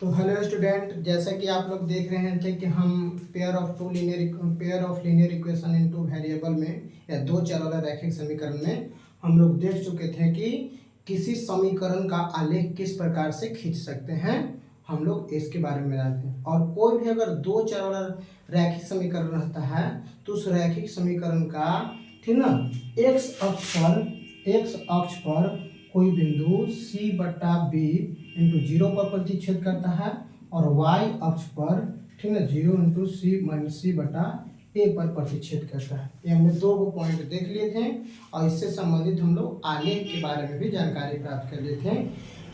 तो hello student, जैसा कि आप लोग देख रहे थे कि हम pair of linear equation in two variable में या दो चर वाले रैखिक समीकरण में हम लोग देख चुके थे कि किसी समीकरण का आलेख किस प्रकार से खींच सकते हैं। हम लोग इसके बारे में जानते हैं। और कोई भी अगर दो चर वाला रैखिक समीकरण रहता है तो उस रैखिक समीकरण का, ठीक ना, एक्स अक्ष पर कोई बिंदु c बटा b इंटू 0 पर प्रतिच्छेद करता है और y अक्ष पर, ठीक है, 0 इंटू c बटा a पर प्रतिच्छेद करता है। ये हमने दो पॉइंट देख लिए थे और इससे संबंधित हम लोग आलेख के बारे में भी जानकारी प्राप्त कर लिए थे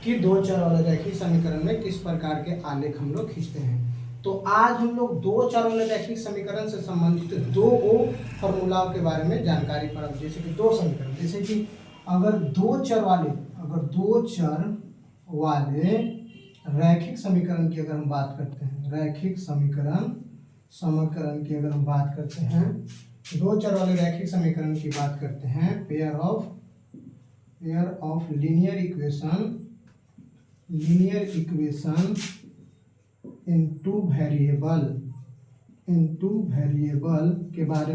कि दो चर वाले रैखिक समीकरण में किस प्रकार के आलेख हम लोग खींचते हैं। तो आज हम लोग दो चर वाले रैखिक समीकरण से संबंधित दो फॉर्मूलाओं के बारे में जानकारी प्राप्त, जैसे कि दो समीकरण, जैसे कि अगर दो चर वाले रैखिक समीकरण की अगर हम बात करते हैं, रैखिक समीकरण की अगर हम बात करते हैं, दो चर वाले रैखिक समीकरण की बात करते हैं, pair of linear equation into variable के बारे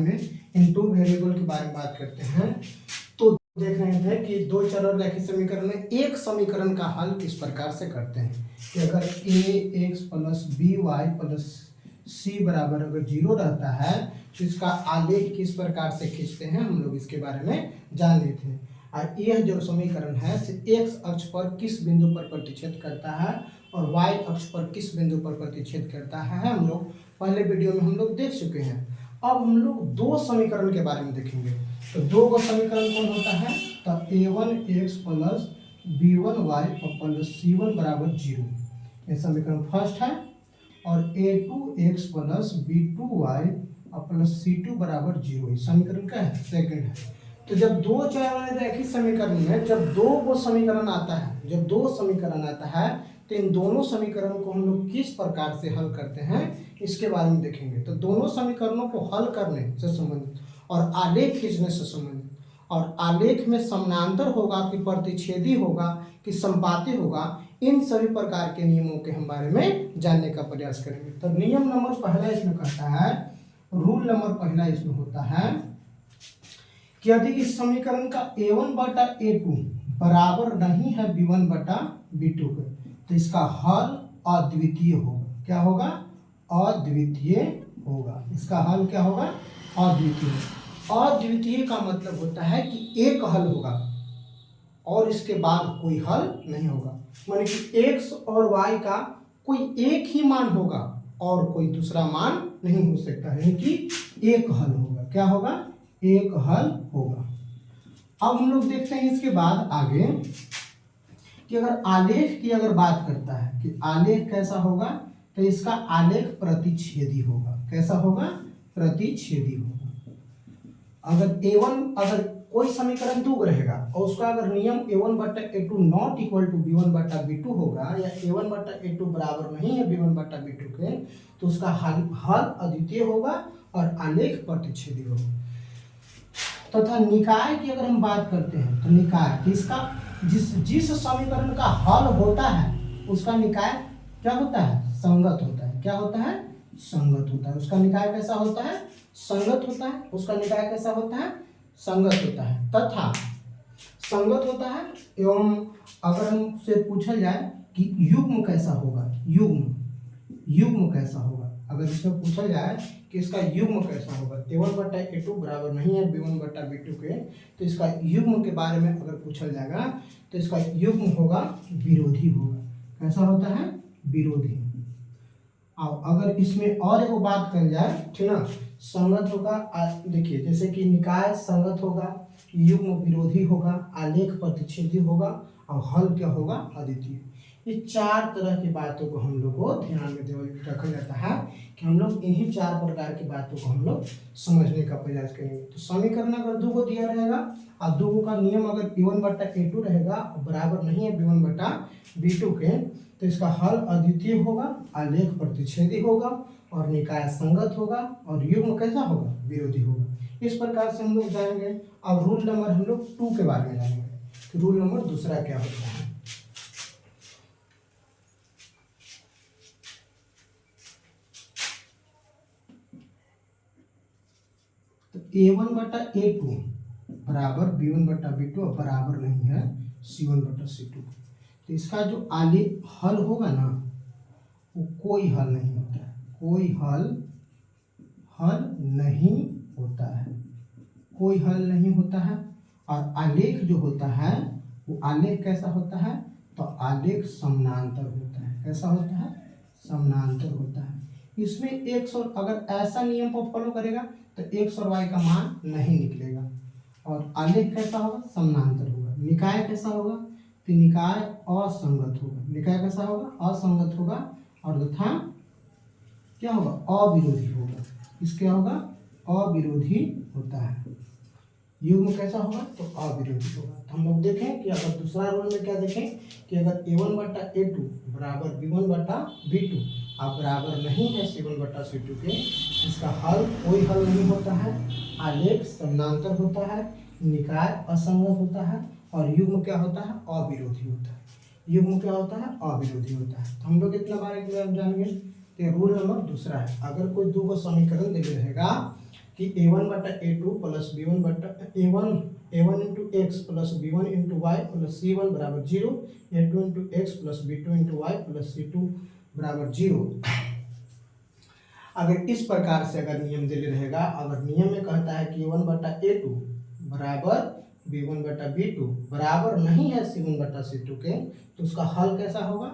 में बात करते हैं। तो देख रहे थे कि दो चर और रैखिक समीकरण में एक समीकरण का हल किस प्रकार से करते हैं कि अगर ax plus by plus c बराबर अगर 0 रहता है तो इसका आलेख किस प्रकार से खींचते हैं, हम लोग इसके बारे में जान लिए थे। और यह जो समीकरण है x अक्ष पर किस बिंदु पर प्रतिच्छेद करता है और y अक्ष पर किस बिंदु पर प्रतिच्छेद करता है, हम लोग पहले वीडियो में हम लोग देख चुके हैं। अब हम लोग दो समीकरण के बारे में देखेंगे। तो दो का समीकरण कौन होता है, तो a1x plus b1y plus c1 बराबर 0, ये समीकरण फर्स्ट है। और a2x plus b2y plus c2 बराबर 0, ये समीकरण का है, सेकंड है। तो जब दो चर वाले रैखिक समीकरण में जब दो समीकरण आता है तो इन दोनों समीकरणों को हम लोग किस प्रकार से हल करते हैं इसके बारे में देखेंगे। तो दोनों समीकरणों को हल करने से संबंधित और आलेख खींचने से संबंधित, और आलेख में समानांतर होगा कि प्रतिच्छेदी होगा कि संपाती होगा, इन सभी प्रकार के नियमों के हम बारे में जानने का प्रयास करेंगे। तो नियम नंबर पहला इसमें कहता है, रूल नंबर पहला इसमें होता है कि यदि इस समीकरण का a1 बटा a2 बराबर नहीं है b1 बटा b2 के, तो इसका हल अद्वितीय होगा। क्या होगा? अद्वितीय होगा। इसका हल क्या होगा? अद्वितीय। अद्वितीय का मतलब होता है कि एक हल होगा और इसके बाद कोई हल नहीं होगा, माने कि x और y का कोई एक ही मान होगा और कोई दूसरा मान नहीं हो सकता है, कि एक हल होगा। क्या होगा? एक हल होगा। अब हम लोग देखते हैं इसके बाद आगे कि अगर आलेख की अगर बात करता है कि आलेख कैसा होगा, तो इसका आलेख प्रतिच्छेदी होगा। कैसा होगा? प्रतिच्छेदी होगा। अगर कोई समीकरण दो रहेगा और उसका अगर नियम a1 बटा a2 not equal to b1 बटा b2 होगा, या a1 बटा a2 बराबर नहीं है b1 बटा b2 के, तो उसका हल अद्वितीय होगा और आलेख प्रतिच्छेदी होगा। तथा निकाय की अगर हम बात करते हैं तो निकाय किसका, जिस समीकरण का हल होता है उसका निकाय क्या होता है? संगत होता है। क्या होता है? संगत होता है। उसका निकाय कैसा होता है? संगत होता है। उसका निकाय कैसा होता है? संगत होता है तथा संगत होता है। एवं अगर हमसे पूछा जाए कि युग्म कैसा होगा, युग्म कैसा होगा, अगर इसमें पूछा जाए कि इसका युग्म कैसा होगा, a1 बटा a2 बराबर नहीं है b1 बटा b2 के, तो इसका युग्म के बारे में अगर पूछा जाएगा तो इसका युग्म होगा विरोधी होगा। कैसा होता है? विरोधी। अब अगर इसमें और एक बात कर जाए, ठीक ना, संगत होगा, देखिए जैसे कि निकाय संगत होगा, युग्म विरोधी होगा, आलेख प्रतिच्छेदी होगा और हल क्या होगा? अद्वितीय। ये चार तरह की बातों को हम लोग को ध्यान में रखा जाता है कि हम लोग इन्हीं चार प्रकार की बातों को हम लोग समझने का प्रयास करेंगे। तो समीकरण अगर दो को दिया रहेगा और दो का नियम अगर a1 बटा a2 रहेगा बराबर नहीं है b1 बटा b2 के, तो इसका हल अद्वितीय होगा, आलेख प्रतिच्छेदी होगा और निकाय संगत होगा और युग्म कैसा होगा? विरोधी होगा। इस प्रकार से हम लोग जानेंगे। अब रूल नंबर हम लोग 2 के बारे में जानेंगे। रूल नंबर दूसरा क्या होता है? तो a1/a2 बराबर b1/b2 और बराबर नहीं है c1/c2। तो इसका जो आलेख हल होगा ना वो कोई हल नहीं होता है, कोई हल नहीं होता है, कोई हल नहीं होता है। और आलेख जो होता है वो आलेख कैसा होता है, तो आलेख समानांतर होता है। कैसा होता है, समानांतर होता है। इसमें x और अगर ऐसा नियम को फॉलो करेगा तो x और y का मान नहीं निकलेगा। और आलेख कैसा होगा, समानांतर होगा। निकाय कैसा होगा, तो निकाय असंगत होगा। निकाय कैसा होगा, असंगत होगा। और तथा क्या होगा, अविरोधी होगा। इसके होगा अविरोधी होता है। युग्म कैसा होगा, तो अविरोधी होगा। तो हम लोग देखें कि अगर दूसरा रूल में क्या देखें कि अगर a1/a2 बराबर b1/b2 अब बराबर नहीं है c1/c2 के, इसका हल कोई हल नहीं होता है, आलेख समानांतर होता है, निकाय असंगत होता है और युग्म क्या होता है, अविरोधी होता है। युग्म क्या होता है, अविरोधी होता है। तो हम लोग कितना बार एक बार जानेंगे, तो रूल नंबर दूसरा है। अगर कोई दो को समीकरण दे रहेगा कि a1/a2 plus a1 into x plus b1 into y plus c1 बराबर 0, a2 into x plus b2 into y plus c2 बराबर 0। अगर इस प्रकार से अगर नियम दे रहेगा, अगर नियम में कहता है कि a1/a2 बराबर b1/b2 बराबर नहीं है c1/c2 के, तो उसका हल कैसा होगा,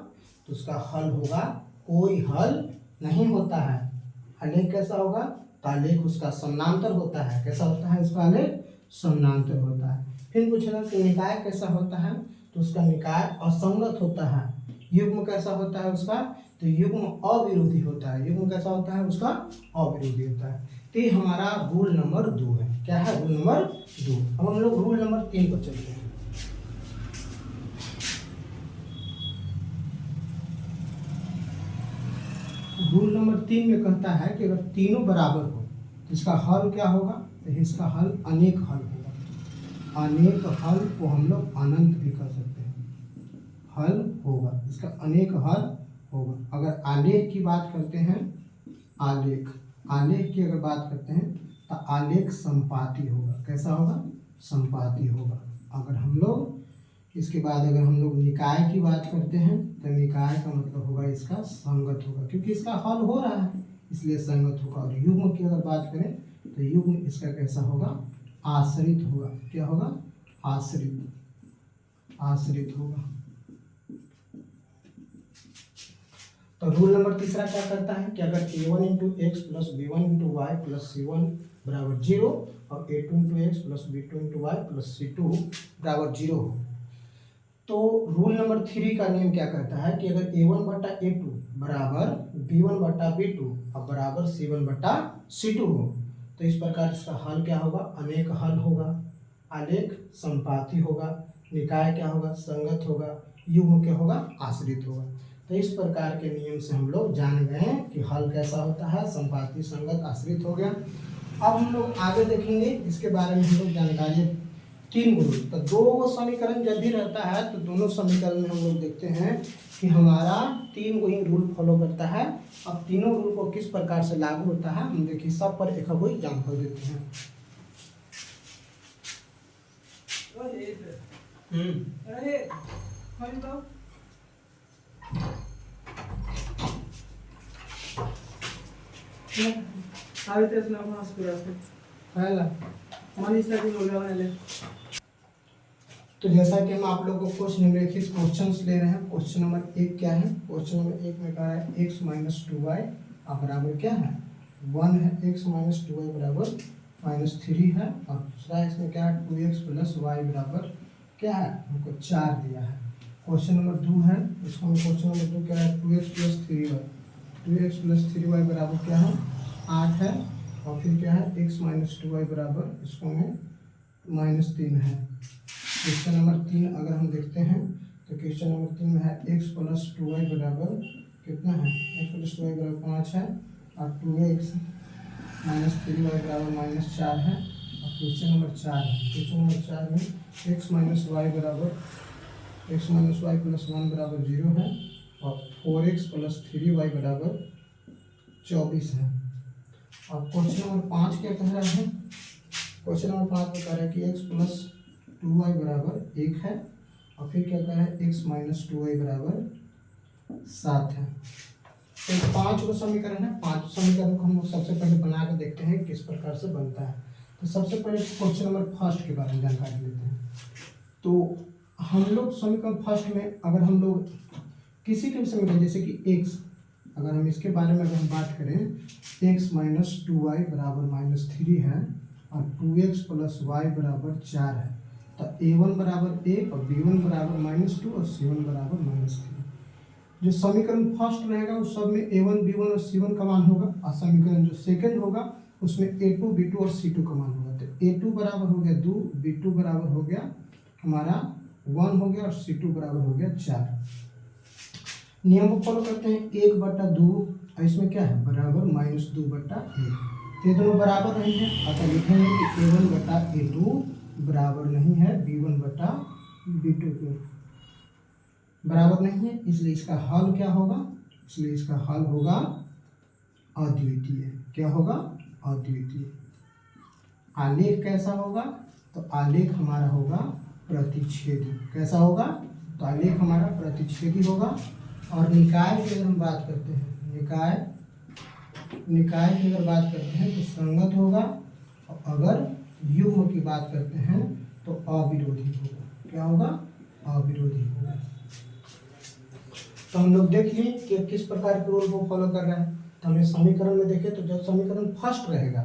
तो उसका हल होगा कोई हल नहीं होता है। आलेख कैसा होगा, तो आलेख उसका समानांतर होता है। कैसा होता है, इसका आलेख समानांतर होता है। फिर पूछेगा कि निकाय कैसा होता है, तो उसका निकाय असंगत होता है। युग्म कैसा होता है उसका, तो युग्म अविरोधी होता है। युग्म कैसा होता है उसका, अविरोधी होता है। तो ये हमारा रूल नंबर 2 है। क्या है, रूल नंबर 2। अब हम लोग रूल नंबर 3 पर चलते हैं। रूल नंबर 3 में कहता है कि अगर तीनों बराबर हो तो इसका हल क्या होगा, तो इसका हल अनेक हल होगा। अनेक हल को हम लोग अनंत भी कर सकते हैं, हल होगा, इसका अनेक हल होगा। अगर आलेख की बात करते हैं, आलेख की अगर बात करते हैं तो आलेख संपाती होगा। कैसा होगा, संपाती होगा। अगर हम लोग इसके बाद अगर हम लोग निकाय की बात करते हैं तो निकाय का मतलब होगा इसका संगत होगा, क्योंकि इसका हल हो रहा है इसलिए संगत होगा। और युग्म की अगर बात करें तो युग्म इसका कैसा होगा, आश्रित होगा। क्या होगा, आश्रित होगा। तो रूल नंबर तीसरा क्या करता है कि अगर a1 into x plus b1 into y plus c1 बराबर 0 और a2 into x plus b2 into y plus c2 बराबर 0 हो, तो रूल नंबर 3 का नियम क्या कहता है कि अगर a1/a2 बराबर b1/b2 और बराबर c1/c2 हो, तो इस प्रकार इसका हल क्या होगा, अनेक हल होगा। आलेख संपाती होगा। निकाय क्या होगा, संगत होगा। युग्म क्या होगा, आश्रित होगा। तो इस प्रकार के नियम से हम लोग जान गए कि हल कैसा होता है, संपाती, संगत, आश्रित हो गया। अब हम लोग आगे देखेंगे इसके बारे में हम लोग जानकारी। 3 रूल, तो 2 समीकरण जब भी रहता है तो दोनों समीकरण में हम लोग देखते हैं कि हमारा 3 को ही रूल फॉलो करता है। अब तीनों रूल को किस प्रकार से लागू होता है हम देखिए, सब पर एक एग्जाम्पल देते हैं। तो जैसा कि हम आप लोगों को क्वेश्चन निम्नलिखित क्वेश्चंस ले रहे हैं। क्वेश्चन नंबर 1 क्या है, क्वेश्चन नंबर 1 में कहा है x माइनस 2y बराबर क्या है, 1 है। x माइनस 2y बराबर -3 है। और दूसरा इसमें क्या है, 2x प्लस वाई बराबर क्या है, हमको 4 दिया है। क्वेश्चन नंबर 2 है, इसको क्वेश्चन नंबर 2 क्या है, 2x प्लस 3y बराबर क्या है, 8 है। और फिर क्या है, x माइनस 2y बराबर इसको में -3 है। क्वेश्चन नंबर 3 अगर हम देखते हैं तो क्वेश्चन नंबर 3 में है x प्लस 2y बराबर कितना है, x प्लस 2y बराबर 5 है। और 2x माइनस 3y बराबर -4 है। और क्वेश्चन नंबर 4 है, क्वेश्चन नंबर 4 में x माइनस y प्लस 1 बराबर 0 है। और 4x प्लस 3y बराबर 24 है। और क्वेश्चन नंबर 5 क्या कह रहा है क्वेश्चन नंबर 5 में कह रहा है कि x प्लस 2y बराबर 1 है, और फिर क्या कह रहा है x माइनस 2y बराबर 7 है। तो 5 को समीकरण है, 5 समीकरण को हम लोग सबसे पहले बना के देखते हैं किस प्रकार से बनता है। तो सबसे पहले क्वेश्चन नंबर फर्स्ट के बारे में जानकारी लेते हैं। तो हम लोग समीकरण फर्स्ट में अगर हम लोग किसी के भी समीकरण जैसे कि x, अगर हम इसके बारे में अगर हम बात करें x माइनस 2y बराबर माइनस 3 है और 2x प्लस वाई बराबर 4 है, तो a1 बराबर 1 और b1 बराबर माइनस 2 और c1 बराबर माइनस 3। जो समीकरण फर्स्ट रहेगा उस सब में a1 b1 और c1 का मान होगा, और समीकरण जो सेकंड होगा उसमें a2 b2 और c2 का मान होगा। तो a2 बराबर हो गया 2, b2 बराबर हो गया हमारा 1 हो गया, और c2 बराबर हो गया 4। नियम को फॉलो करते हैं, 1/2 और इसमें क्या है बराबर माइनस 2/1। तो ये दोनों बराबर नहीं है, अतः लिखेंगे कि a1/a2 बराबर नहीं है b1/b2 के बराबर नहीं है, इसलिए इसका हल क्या होगा, इसलिए इसका हल होगा अद्वितीय। क्या होगा? अद्वितीय। आलेख कैसा होगा? तो आलेख हमारा होगा प्रतिच्छेदी। कैसा होगा? तो आलेख हमारा प्रतिच्छेदी होगा। और निकाय की अगर हम बात करते हैं, निकाय की अगर बात करते हैं तो संगत होगा, और अगर युग्म की बात करते हैं तो अविरोधी होगा। क्या होगा? अविरोधी होगा। तो हम लोग देख लिए कि किस प्रकार के रूल को फॉलो कर रहा है। तो हमें समीकरण में देखें तो जो समीकरण फर्स्ट रहेगा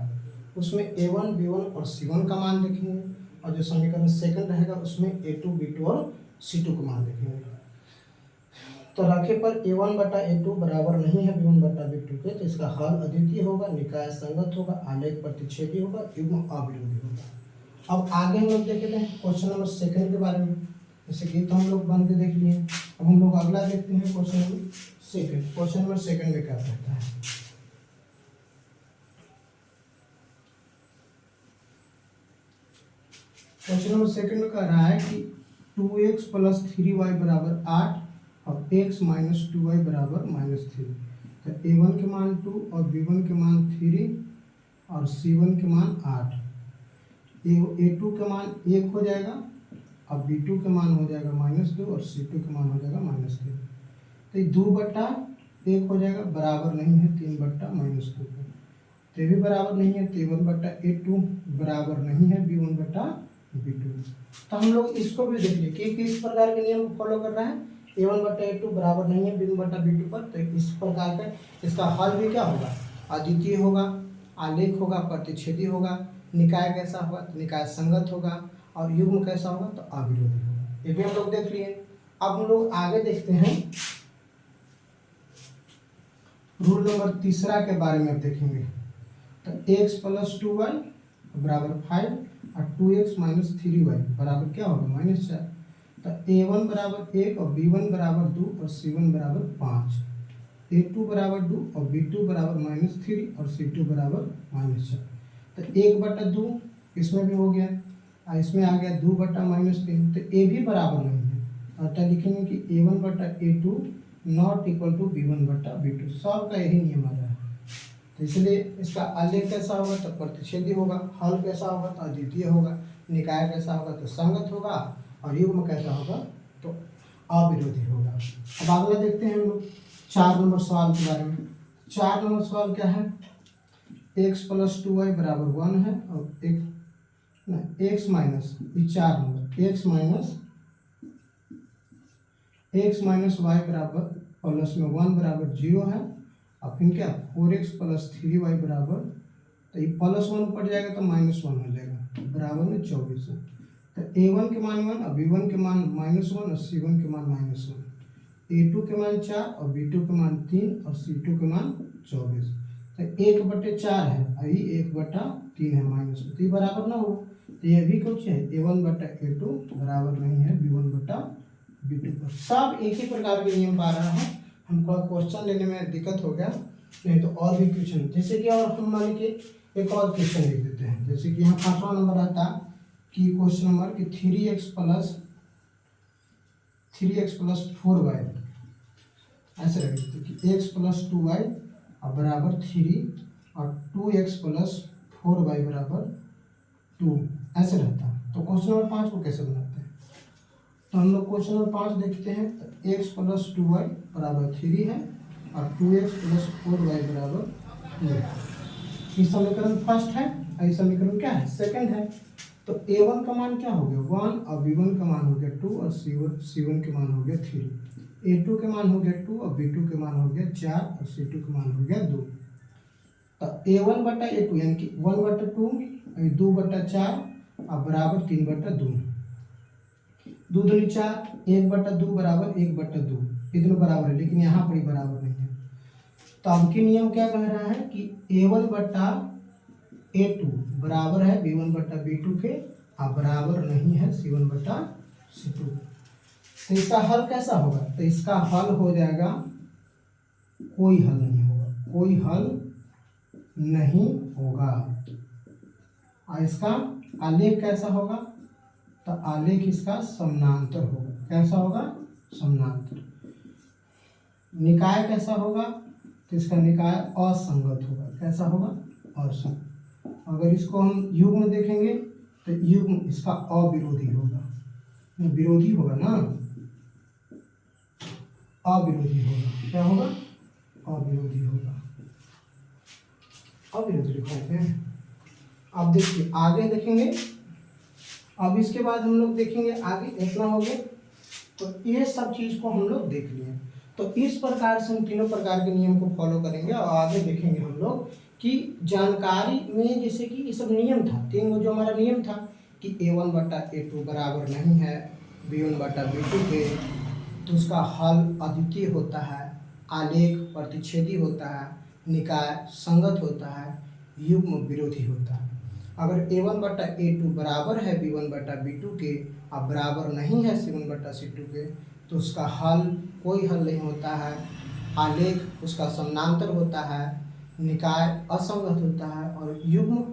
उसमें a1 b1 और c1 का मान देखेंगे, और जो समीकरण सेकंड रहेगा उसमें a2 b2 और c2 का मान देखेंगे। तो रखे पर a1/a2 बराबर नहीं है b1/b2 के, तो इसका हल अद्वितीय होगा, निकाय संगत होगा, आलेख प्रतिच्छेदी होगा, युग्म अविरोधी होगा। अब आगे हम लोग देख लेते हैं क्वेश्चन नंबर सेकंड के बारे में। जैसे कि तो हम लोग बन के देख लिए। अब हम लोग अगला देखते हैं question number second. Question number second में क्या कहता है? क्वेश्चन नंबर सेकंड में कह रहा है कि 2x प्लस 3y बराबर 8 और x माइनस 2y बराबर माइनस 3। तो a1 के मान 2 और b1 के मान 3 और c1 के मान 8। a2 का मान 1 हो जाएगा, अब b2 का मान हो जाएगा -2 और c2 का मान हो जाएगा -3। तो ये 2/1 हो जाएगा, बराबर नहीं है 3/-2 का। तो ये भी बराबर नहीं है, तो a1/a2 बराबर नहीं है b1/b2। तो हम लोग इसको भी देख लिए कि किस प्रकार के नियम को फॉलो कर रहा है। a1/a2 बराबर नहीं है b1/b2 पर, तो इस प्रकार का इसका हल भी क्या होगा? अद्वितीय होगा, आलेख होगा प्रतिच्छेदी होगा, निकाय कैसा होगा? तो निकाय संगत होगा, और युग्म कैसा होगा? तो अविरोधी होगा। ये भी हम लोग देख लिए। अब हम लोग आगे देखते हैं रूल नंबर तीसरा के बारे में। अब देखेंगे तो x प्लस 2y बराबर 5 और 2x माइनस 3y बराबर क्या होगा? -4। तो a1 बराबर 1 और b1 बराबर 2 और c1 बराबर 5। a2 बराबर 2 और b2 बराबर -3 और c2 बराबर -4। तो 1/2 इसमें भी हो गया, और इसमें आ गया 2/-3। तो ए भी बराबर नहीं है, अतः लिखेंगे कि a1/a2 not equal to b1/b2। सब का यही नियम आ रहा है। तो इसलिए इसका आलेख कैसा होगा? तो प्रतिच्छेदी होगा, हल कैसा होगा? तो अद्वितीय होगा, निकाय कैसा होगा? तो संगत होगा, और युग्म कैसा होगा? तो अविरोधी होगा। अब अगला देखते हैं हम लोग 4 नंबर सवाल के बारे में। 4 नंबर सवाल क्या है? x प्लस 2y बराबर 1 है, और x minus 4 number x minus y बराबर प्लस में 1 बराबर 0 है, और फिर क्या 4x प्लस 3y बराबर, तो ये +1 पड़ जाएगा तो -1 हो जाएगा, बराबर में 24 है। तो a1 के मान 1 और b1 के मान -1 और c1 के मान -1, a2 के मान 4 और b2 के मान 3 और c2 के मान 24। तो 1/4 है, अभी 1/3 है -1, तो ये बराबर ना हो। तो ये भी कुछ है, a1/a2 बराबर नहीं है b1/b2 पर। सब एक ही प्रकार के नियम पा रहा है, हमको क्वेश्चन लेने में दिक्कत हो गया। नहीं तो और भी क्वेश्चन जैसे कि, और हम मान के एक और क्वेश्चन लिख देते हैं। जैसे कि यहाँ 5वां नंबर आता कि क्वेश्चन नंबर कि 3x प्लस 4y, ऐसे रख देते कि x प्लस 2y बराबर 3 और 2x प्लस 4y बराबर 2 ऐसे रहता। तो क्वेश्चन नंबर 5 को कैसे बनाते हैं? तो हम लोग क्वेश्चन नंबर 5 देखते हैं। तो x + 2y बराबर 3 है और 2x + 4y बराबर 2 है। ये समीकरण फर्स्ट है और ये समीकरण क्या है? सेकंड है। तो a1 का मान क्या हो गया? 1 और b1 का मान हो गया 2 और c1 के मान हो गया 3। a2 के मान हो गया 2 और b2 के मान हो गया 4 और c2 के मान हो गया 2। तो a1 बटा a2 यानी कि 1/2 2/4 और बराबर 3/2। 2 दूनी 4, 1/2 बराबर 1/2। ये दोनों बराबर है लेकिन यहाँ पर ही बराबर नहीं है। तो अब के नियम क्या कह रहा है कि a1 बटा a2 बराबर है b1 बटा b2 के और बराबर नहीं है c1 बटा c2। तो इसका हल कैसा होगा? तो इसका हल हो जाएगा, कोई हल नहीं होगा, कोई हल नहीं होगा। और इसका आलेख कैसा होगा? तो आलेख इसका समानांतर होगा। कैसा होगा? समानांतर। निकाय कैसा होगा? तो इसका निकाय असंगत होगा। कैसा होगा? असंगत। अगर इसको हम युग्म देखेंगे तो युग्म इसका अविरोधी होगा। विरोधी होगा ना, अविरोधी होगा। क्या होगा? अविरोधी होगा। अविरोधी लिखते हैं। अब देखिए आगे देखेंगे। अब इसके बाद हम लोग देखेंगे आगे। इतना हो गया। तो ये सब चीज को हम लोग देख लिए। तो इस प्रकार से हम तीनों प्रकार के नियम को फॉलो करेंगे और आगे देखेंगे हम लोग कि जानकारी में जैसे कि ये सब नियम था, 3 जो हमारा नियम था कि a1 बटा a2 बराबर नहीं है b1 बटा b2 के, तो उसका हल अद्वितीय होता है, आलेख प्रतिच्छेदी होता है, निकाय संगत होता है, युग्म विरोधी होता है। अगर a1 बटा a2 बराबर है b1 बटा b2 के और बराबर नहीं है c1 बटा c2 के, तो उसका हल कोई हल नहीं होता है, आलेख उसका समानांतर होता है, निकाय असंगत होता है और युग्म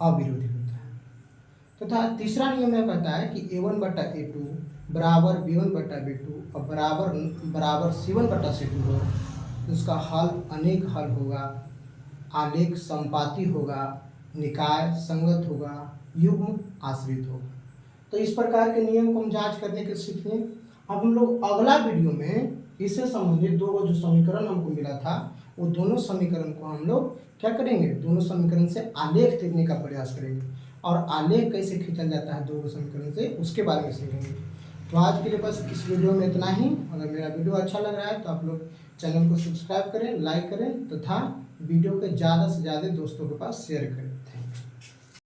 अविरोधी होता है। तथा तीसरा नियम यह कहता है कि a1 बटा a2 बराबर b1 बटा b2 और बराबर c1 बटा c2 हो, तो उसका हल अनेक हल होगा, आलेख संपाती होगा, निकाय संगत होगा, युग्म आश्रित होगा। तो इस प्रकार के नियम को हम जांच करने के सीखेंगे। अब हम लोग अगला वीडियो में इससे संबंधित 2 जो समीकरण हमको मिला था, वो दोनों समीकरण को हम लोग क्या करेंगे? दोनों समीकरण से आलेख देखने का प्रयास करेंगे और आलेख कैसे खींचा जाता है 2 समीकरण से, उसके बारे में सीखेंगे। तो आज के लिए बस इस वीडियो में इतना ही। अगर मेरा वीडियो अच्छा लग रहा है तो आप लोग चैनल को सब्सक्राइब करें, लाइक करें तथा वीडियो के ज़्यादा से ज़्यादा दोस्तों के पास शेयर करें।